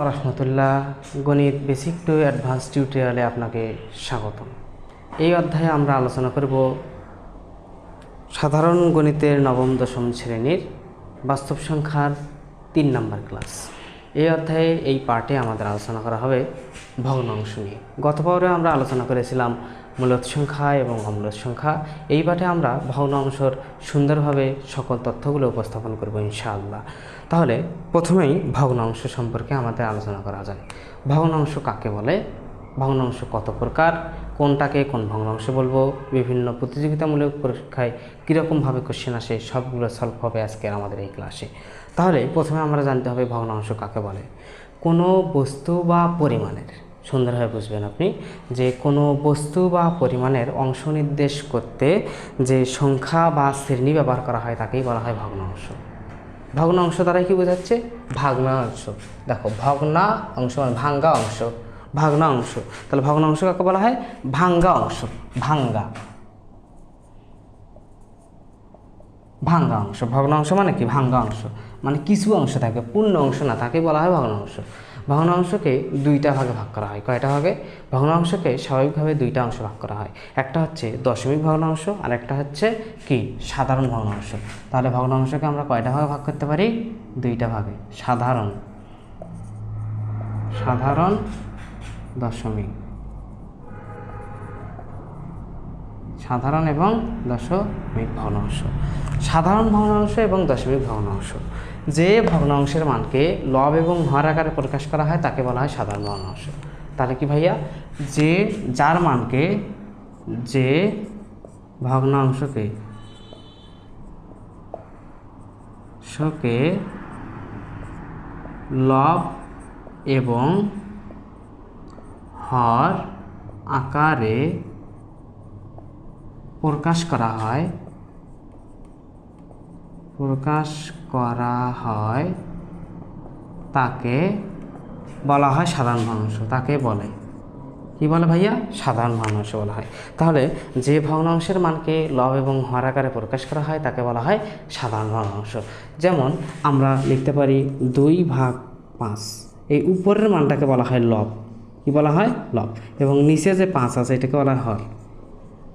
রহমতুল্লাহ। গণিত basic to advance টিউটোরিয়ালে আপনাকে স্বাগতম। এই অধ্যায়ে আমরা আলোচনা করব সাধারণ গণিতের নবম দশম শ্রেণীর বাস্তব সংখ্যার 3 নম্বর ক্লাস। এই অধ্যায়ে এই পার্টে আমাদের আলোচনা করা হবে ভগ্নাংশ নিয়ে। গত পর্বে আমরা আলোচনা করেছিলাম মূলদ সংখ্যা এবং অমূলদ সংখ্যা। এই পাঠে আমরা ভগ্নাংশর সুন্দরভাবে সকল তথ্যগুলো উপস্থাপন করব ইনশাআল্লাহ। তাহলে প্রথমেই ভগ্নাংশ সম্পর্কে আমাদের আলোচনা করা যায়। ভগ্নাংশ কাকে বলে, ভগ্নাংশ কত প্রকার, কোনটাকে কোন ভগ্নাংশ বলবো, বিভিন্ন প্রতিযোগিতামূলক পরীক্ষায় কীরকমভাবে কোশ্চেন আসে, সবগুলো সলভ হবে আজকের আমাদের এই ক্লাসে। তাহলে প্রথমে আমরা জানতে হবে ভগ্নাংশ কাকে বলে। কোনো বস্তু বা পরিমাণের, সুন্দরভাবে বুঝবেন আপনি, যে কোনো বস্তু বা পরিমাণের অংশ নির্দেশ করতে যে সংখ্যা বা শ্রেণী ব্যবহার করা হয় তাকেই বলা হয় ভগ্নাংশ। ভগ্নাংশ দ্বারা কি বোঝাচ্ছে? ভাগ্নাংশ। দেখো, ভগ্না অংশ মানে ভাঙ্গা অংশ, ভাগ্না অংশ। তাহলে ভগ্নাংশ কাকে বলা হয়? ভাঙ্গা অংশ। ভাঙ্গা ভাঙ্গা অংশ। ভগ্নাংশ মানে কি? ভাঙ্গা অংশ মানে কিছু অংশ থাকে, পূর্ণ অংশ না, তাকে বলা হয় ভগ্নাংশ। ভগ্নাংশকে দুইটা ভাগে ভাগ করা হয়। কয়টা ভাগে? ভগ্নাংশকে স্বাভাবিকভাবে দুইটা অংশ ভাগ করা হয়। একটা হচ্ছে দশমিক ভগ্নাংশ আর একটা হচ্ছে কি? সাধারণ ভগ্নাংশ। তাহলে ভগ্নাংশকে আমরা কয়টা ভাগে ভাগ করতে পারি? দুইটা ভাগে। সাধারণ দশমিক, সাধারণ এবং দশমিক ভগ্নাংশ। সাধারণ ভগ্নাংশ এবং দশমিক ভগ্নাংশ, যে ভগ্নাংশের মানকে লব এবং হর আকারে প্রকাশ করা হয় তাকে বলা হয় সাধারণ ভগ্নাংশ। তাহলে কি ভাইয়া? যার মানকে, যে ভগ্নাংশকে লব এবং হর আকারে প্রকাশ করা হয় তাকে বলা হয় সাধারণ ভগ্নাংশ। তাকে বলে কি বলে ভাইয়া? সাধারণ ভগ্নাংশ বলা হয়। তাহলে যে ভগ্নাংশের মানকে লব এবং হর আকারে প্রকাশ করা হয় তাকে বলা হয় সাধারণ ভগ্নাংশ। যেমন আমরা লিখতে পারি 2/5। এই উপরের মানটাকে বলা হয় লব। কি বলা হয়? লব। এবং নিচে যে 5 আছে এটাকে বলা হয় হর।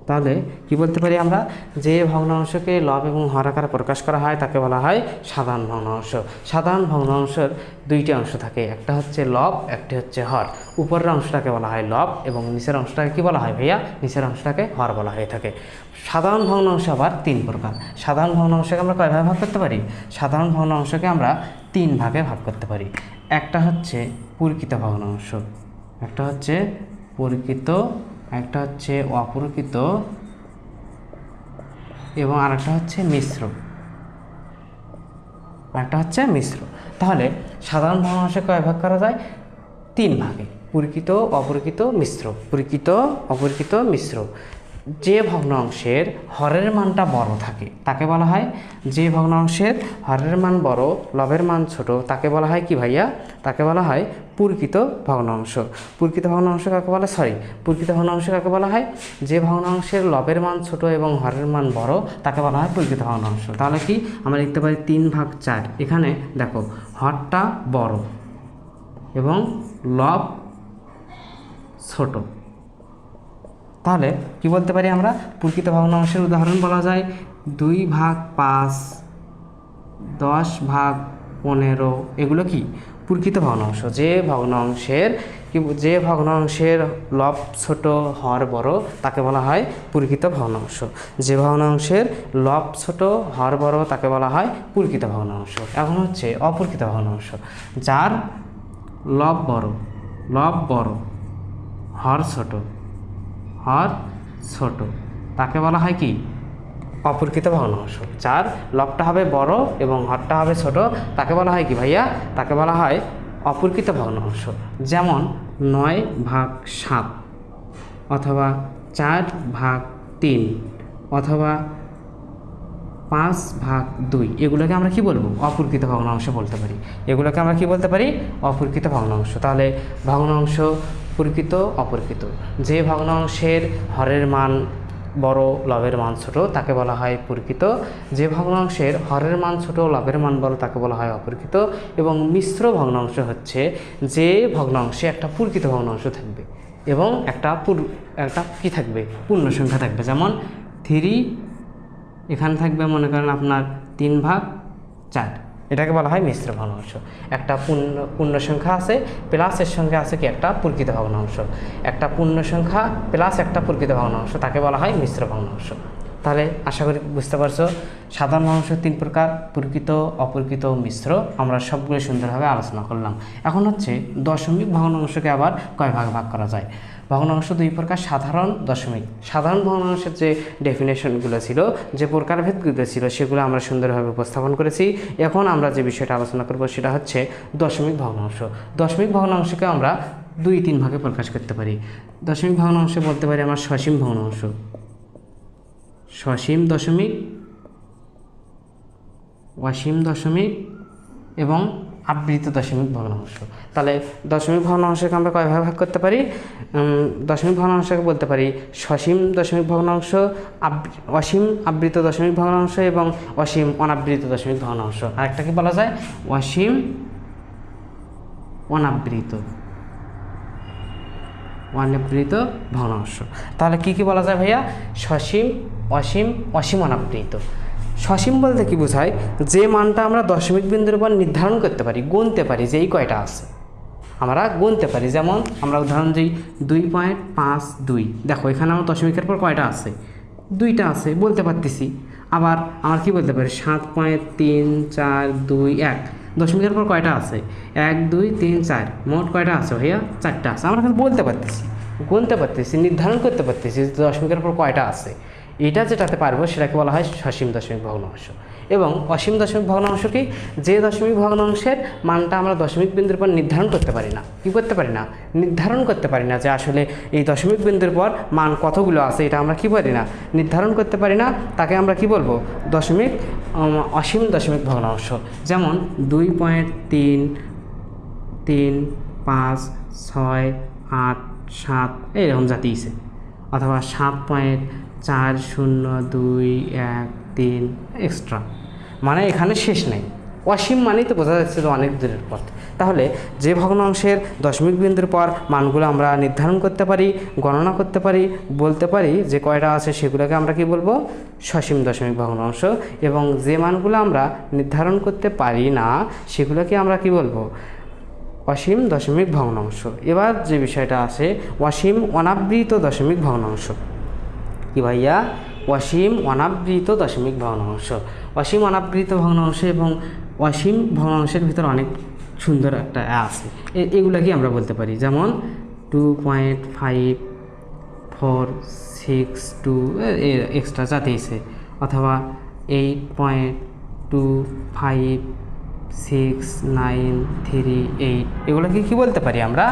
তাহলে কি বলতে পারি আমরা? যে ভগ্নাংশকে লব এবং হর আকারে প্রকাশ করা হয় তাকে বলা হয় সাধারণ ভগ্নাংশ। সাধারণ ভগ্নাংশের দুইটি অংশ থাকে, একটা হচ্ছে লব, একটি হচ্ছে হর। উপরের অংশটাকে বলা হয় লব এবং নিচের অংশটাকে কি বলা হয় ভাইয়া? নিচের অংশটাকে হর বলা হয়ে থাকে। সাধারণ ভগ্নাংশ আবার 3 প্রকার। সাধারণ ভগ্নাংশকে আমরা কয় ভাগে ভাগ করতে পারি? সাধারণ ভগ্নাংশকে আমরা 3 ভাগে ভাগ করতে পারি। একটা হচ্ছে পরিকৃত ভগ্নাংশ, একটা হচ্ছে পরিকৃত, একটা হচ্ছে অপরিকৃত এবং আরেকটা হচ্ছে মিশ্র। তাহলে সাধারণ ভগ্নাংশে কয় ভাগ করা যায়? 3 ভাগে। পরিকৃত, অপরিকৃত, মিশ্র। পরিকৃত, অপরিকৃত, মিশ্র। যে ভগ্নাংশের হরের মানটা বড় থাকে তাকে বলা হয়, যে ভগ্নাংশের হরের মান বড়, লবের মান ছোট, তাকে বলা হয় কি ভাইয়া? তাকে বলা হয় পরিকৃত ভগ্নাংশ। পরিকৃত ভগ্নাংশ কাকে বলা? পরিকৃত ভগ্নাংশ কাকে বলা হয়? যে ভগ্নাংশের লবের মান ছোট এবং হরের মান বড় তাকে বলা হয় পরিকৃত ভগ্নাংশ। তাহলে কি আমরা লিখতে পারি 3/4। এখানে দেখো, হরটা বড় এবং লব ছোট। তাহলে কি বলতে পারি আমরা? প্রকৃত ভগ্নাংশের উদাহরণ বলা যায় 2/5, 10/15। এগুলো কি? প্রকৃত ভগ্নাংশ। যে ভগ্নাংশের লব ছোট, হর বড় তাকে বলা হয় প্রকৃত ভগ্নাংশ। যে ভগ্নাংশের লব ছোট, হর বড় তাকে বলা হয় প্রকৃত ভগ্নাংশ। এখন হচ্ছে অপ্রকৃত ভগ্নাংশ। যার লব বড়, হর ছোট তাকে বলা হয় কি? অপ্রকৃত ভগ্নাংশ। যার লবটা হবে বড় এবং হরটা হবে ছোট তাকে বলা হয় কি ভাইয়া? তাকে বলা হয় অপ্রকৃত ভগ্নাংশ। যেমন 9/7 অথবা 4/3 অথবা 5/2, এগুলোকে আমরা কি বলবো? অপ্রকৃত ভগ্নাংশ বলতে পারি। এগুলোকে আমরা কি বলতে পারি? অপ্রকৃত ভগ্নাংশ। তাহলে ভগ্নাংশ প্রকৃত, অপ্রকৃত। যে ভগ্নাংশের হরের মান বড় লবের মান ছোট তাকে বলা হয় পরিকৃত, যে ভগ্নাংশের হরের মান ছোট লবের মান বড় তাকে বলা হয় অপরিকৃত, এবং মিশ্র ভগ্নাংশ হচ্ছে যে ভগ্নাংশে একটা পরিকৃত ভগ্নাংশ থাকবে এবং একটা কী থাকবে, পূর্ণ সংখ্যা থাকবে। যেমন 3 এখানে থাকবে মনে করেন আপনার 3/4, এটাকে বলা হয় মিশ্র ভগ্নাংশ। একটা পূর্ণ সংখ্যা আছে প্লাস এর সঙ্গে আছে কি একটা প্রকৃত ভগ্নাংশ, একটা পূর্ণ সংখ্যা প্লাস একটা প্রকৃত ভগ্নাংশ তাকে বলা হয় মিশ্র ভগ্নাংশ। তাহলে আশা করি বুঝতে পারছো সাধারণ ভগ্নাংশ 3 প্রকার, প্রকৃত, অপ্রকৃত, মিশ্র। আমরা সবগুলো সুন্দরভাবে আলোচনা করলাম। এখন হচ্ছে দশমিক ভগ্নাংশকে আবার কয় ভাগ ভাগ করা যায়। ভগ্নাংশ 2 প্রকার, সাধারণ, দশমিক। সাধারণ ভগ্নাংশের যে ডেফিনেশনগুলো ছিল, যে প্রকারভেদগুলো ছিল, সেগুলো আমরা সুন্দরভাবে উপস্থাপন করেছি। এখন আমরা যে বিষয়টা আলোচনা করব সেটা হচ্ছে দশমিক ভগ্নাংশ। দশমিক ভগ্নাংশকে আমরা 2-3 ভাগে প্রকাশ করতে পারি। দশমিক ভগ্নাংশ বলতে পারি আমরা সসীম ভগ্নাংশ, সসীম দশমিক, অসীম দশমিক এবং আবৃত দশমিক ভগ্নাংশ। তাহলে দশমিক ভগ্নাংশকে আমরা কয় ভাগ ভাগ করতে পারি? দশমিক ভগ্নাংশকে বলতে পারি সসীম দশমিক ভগ্নাংশ, অসীম আবৃত দশমিক ভগ্নাংশ এবং অসীম অনাবৃত দশমিক ভগ্নাংশ। আরেকটা কি বলা যায়? অসীম অনাবৃত ভগ্নাংশ। তাহলে কি কি বলা যায় ভাইয়া? সসীম, অসীম, অসীম অনাবৃত। সসীম বলতে কি বোঝায়? যে মানটা আমরা দশমিক বিন্দুর উপর নির্ধারণ করতে পারি, গুনতে পারি যে এই কয়টা আছে, আমরা গুনতে পারি। যেমন আমরা উদাহরণ দিই 2.52, দেখো এখানে আমার দশমিকের পর কয়টা আছে? 2টা আছে, বলতে পারতেছি। আবার আমরা কি বলতে পারি? 7.342 দশমিকের পর কয়টা আছে? 1 2 3 4, মোট কয়টা আছে ভাইয়া? 4টা আছে। আমরা কিন্তু বলতে পারতেছি, গুনতে পারতেছি, নির্ধারণ করতে পারতেছি যে দশমিকের পর কয়টা আছে। এটা যেটাতে পারবো সেটাকে বলা হয় সসীম দশমিক ভগ্নাংশ। এবং অসীম দশমিক ভগ্নাংশ কি? যে দশমিক ভগ্নাংশের মানটা আমরা দশমিক বিন্দুর পর নির্ধারণ করতে পারি না। কি করতে পারি না? নির্ধারণ করতে পারি না যে আসলে এই দশমিক বিন্দুর পর মান কতগুলো আছে, এটা আমরা কি পারি না, নির্ধারণ করতে পারি না। তাকে আমরা কি বলবো? অসীম দশমিক ভগ্নাংশ। যেমন 2.3 3 5 6 8 7 এইরকম জাতিছে, অথবা 7.4021 এক্সট্রা, মানে এখানে শেষ নেই। অসীম মানেই তো বোঝা যাচ্ছে যে অনেক দূরের পথ। তাহলে যে ভগ্নাংশের দশমিক বিন্দুর পর মানগুলো আমরা নির্ধারণ করতে পারি, গণনা করতে পারি, বলতে পারি যে কয়টা আছে, সেগুলোকে আমরা কি বলবো? সসীম দশমিক ভগ্নাংশ। এবং যে মানগুলো আমরা নির্ধারণ করতে পারি না সেগুলোকে আমরা কি বলবো? অসীম দশমিক ভগ্নাংশ। এবার যে বিষয়টা আছে অসীম অনাবৃত দশমিক ভগ্নাংশ। কি ভাইয়া? অসীম অনাবৃত দশমিক ভগ্নাংশ। অসীম অনাবৃত ভগ্নাংশ এবং অসীম ভগ্নাংশের ভিতর অনেক সুন্দর একটা আছে, এগুলাকে আমরা বলতে পারি। যেমন 2.5462 এক্সট্রা জাতিয়েছে, অথবা 8.256938, এগুলোকে কি বলতে পারি আমরা?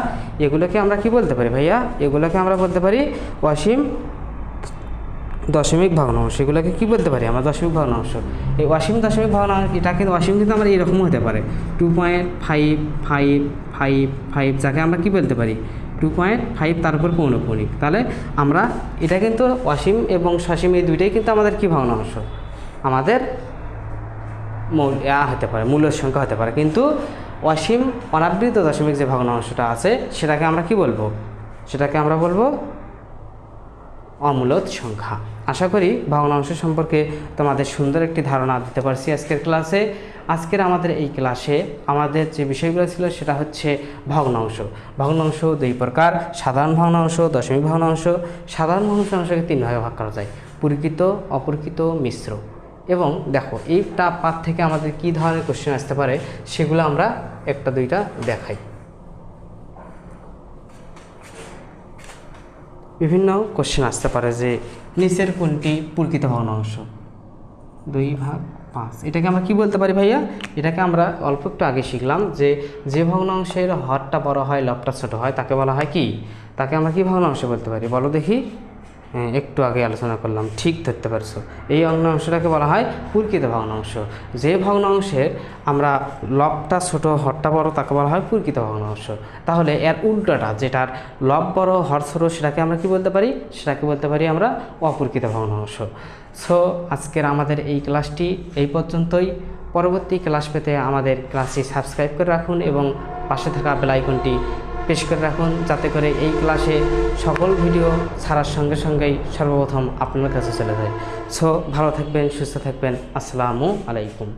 এগুলোকে আমরা কি বলতে পারি ভাইয়া? এগুলোকে আমরা বলতে পারি অসীম দশমিক ভগ্নাংশ। এগুলোকে কি বলতে পারি আমরা? দশমিক ভগ্নাংশ। এই অসীম দশমিক ভগ্নাংশ, এটা কিন্তু অসীম কিন্তু আমরা এরকমও হতে পারে 2.5555, যাকে আমরা কি বলতে পারি? 2.5 তার উপর পৌনঃপুনিক। তাহলে আমরা এটা কিন্তু অসীম এবং সসীম এই দুইটাই কিন্তু আমাদের কি ভগ্নাংশ? আমাদের হতে পারে, মূলের সংখ্যা হতে পারে। কিন্তু অসীম অনাবৃত দশমিক যে ভগ্নাংশটা আছে সেটাকে আমরা কি বলবো? সেটাকে আমরা বলবো অমূলদ সংখ্যা। আশা করি ভগ্নাংশ সম্পর্কে তোমাদের সুন্দর একটি ধারণা দিতে পারছি আজকের ক্লাসে। আজকের আমাদের এই ক্লাসে আমাদের যে বিষয়গুলো ছিল সেটা হচ্ছে ভগ্নাংশ। ভগ্নাংশ 2 প্রকার, সাধারণ ভগ্নাংশ, দশমিক ভগ্নাংশ। সাধারণ ভগ্নাংশকে 3 ভাগে ভাগ করা যায়: পরিকৃত, অপরিকৃত, মিশ্র। এবং দেখো এইটা পাঠ থেকে আমাদের কী ধরনের কোশ্চেন আসতে পারে সেগুলো আমরা একটা দুইটা দেখাই। বিভিন্ন কোশ্চেন আসতে পারে যে নিচের কোনটি প্রকৃত ভগ্নাংশ? 2/5, এটাকে আমরা কি বলতে পারি ভাইয়া? এটাকে আমরা অল্প একটু আগে শিখলাম যে ভগ্নাংশের হরটা বড় হয় লবটা ছোট হয় তাকে বলা হয় কি? তাকে আমরা কি ভগ্নাংশ বলতে পারি বলো দেখি? একটু আগে আলোচনা করলাম, ঠিক ধরতে পারছো। এই ভগ্নাংশটাকে বলা হয় প্রকৃত ভগ্নাংশ। যে ভগ্নাংশের আমরা লবটা ছোট হরটা বড় তাকে বলা হয় প্রকৃত ভগ্নাংশ। তাহলে এর উল্টোটা, যেটার লব বড় হর ছোট, সেটাকে আমরা কি বলতে পারি? সেটাকে বলতে পারি আমরা অপ্রকৃত ভগ্নাংশ। সো আজকের আমাদের এই ক্লাসটি এই পর্যন্তই। পরবর্তী ক্লাস পেতে আমাদের ক্লাসটি সাবস্ক্রাইব করে রাখুন এবং পাশে থাকা বেল আইকনটি প্রেস করে রাখুন, যাতে করে এই ক্লাসে সকল ভিডিও ছাড়ার সঙ্গে সঙ্গেই সর্বপ্রথম আপনার কাছে চলে যায়। সো ভালো থাকবেন, সুস্থ থাকবেন। আসসালামু আলাইকুম।